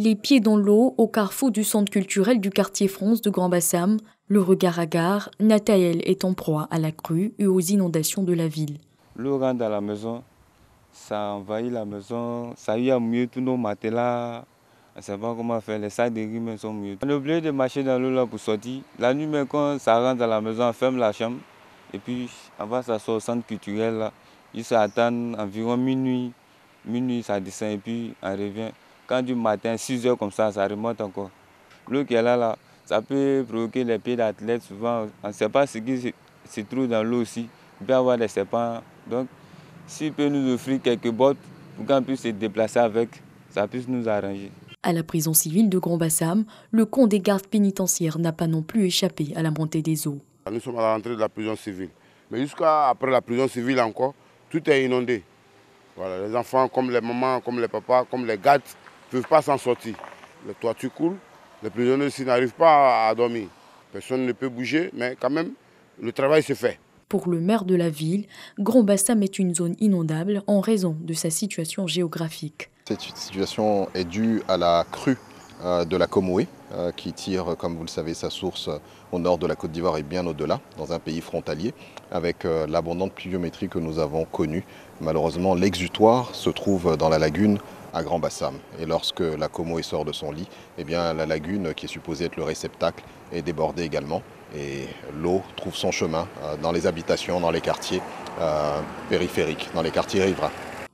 Les pieds dans l'eau au carrefour du centre culturel du quartier France de Grand-Bassam, le regard hagard, Nathaël est en proie à la crue et aux inondations de la ville. L'eau rentre dans la maison, ça envahit la maison, ça y a mouillé tous nos matelas. On ne sait pas comment faire, les sacs de riz sont mouillés. On est obligé de marcher dans l'eau là pour sortir. La nuit, même quand ça rentre dans la maison, on ferme la chambre. Et puis, on va s'asseoir au centre culturel là. Jusqu'à attendre environ minuit. Minuit, ça descend et puis on revient. Quand du matin, 6 heures comme ça remonte encore. L'eau qui est là, ça peut provoquer les pieds d'athlètes souvent. On ne sait pas ce qui se trouve dans l'eau aussi. Il peut y avoir des serpents. Donc, s'il peut nous offrir quelques bottes pour qu'on puisse se déplacer avec, ça puisse nous arranger. À la prison civile de Grand-Bassam, le camp des gardes pénitentiaires n'a pas non plus échappé à la montée des eaux. Nous sommes à la rentrée de la prison civile. Mais jusqu'après la prison civile encore, tout est inondé. Voilà, les enfants, comme les mamans, comme les papas, comme les gardes, ne peuvent pas s'en sortir. Les toitures coulent, les prisonniers ici n'arrivent pas à dormir. Personne ne peut bouger, mais quand même, le travail se fait. Pour le maire de la ville, Grand-Bassam est une zone inondable en raison de sa situation géographique. Cette situation est due à la crue de la Comoé, qui tire, comme vous le savez, sa source au nord de la Côte d'Ivoire et bien au-delà, dans un pays frontalier, avec l'abondante pluviométrie que nous avons connue. Malheureusement, l'exutoire se trouve dans la lagune à Grand-Bassam. Et lorsque la Comoé sort de son lit, eh bien, la lagune, qui est supposée être le réceptacle, est débordée également. Et l'eau trouve son chemin dans les habitations, dans les quartiers périphériques, dans les quartiers riverains.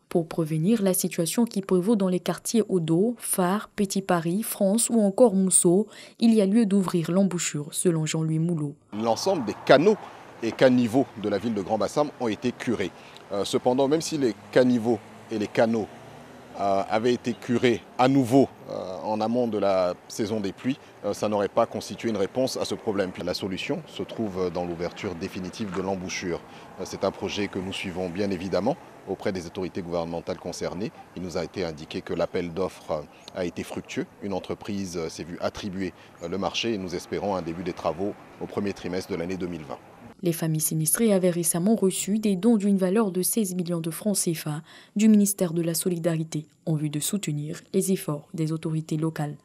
Pour prévenir la situation qui prévaut dans les quartiers Odo, Phare, Petit Paris, France ou encore Mousseau, il y a lieu d'ouvrir l'embouchure, selon Jean-Louis Moulot. L'ensemble des canaux et caniveaux de la ville de Grand-Bassam ont été curés. Cependant, même si les caniveaux et les canaux avaient été curés à nouveau en amont de la saison des pluies, ça n'aurait pas constitué une réponse à ce problème. Puis la solution se trouve dans l'ouverture définitive de l'embouchure. C'est un projet que nous suivons bien évidemment auprès des autorités gouvernementales concernées. Il nous a été indiqué que l'appel d'offres a été fructueux. Une entreprise s'est vue attribuer le marché et nous espérons un début des travaux au premier trimestre de l'année 2020. Les familles sinistrées avaient récemment reçu des dons d'une valeur de 16 millions de francs CFA du ministère de la Solidarité en vue de soutenir les efforts des autorités locales.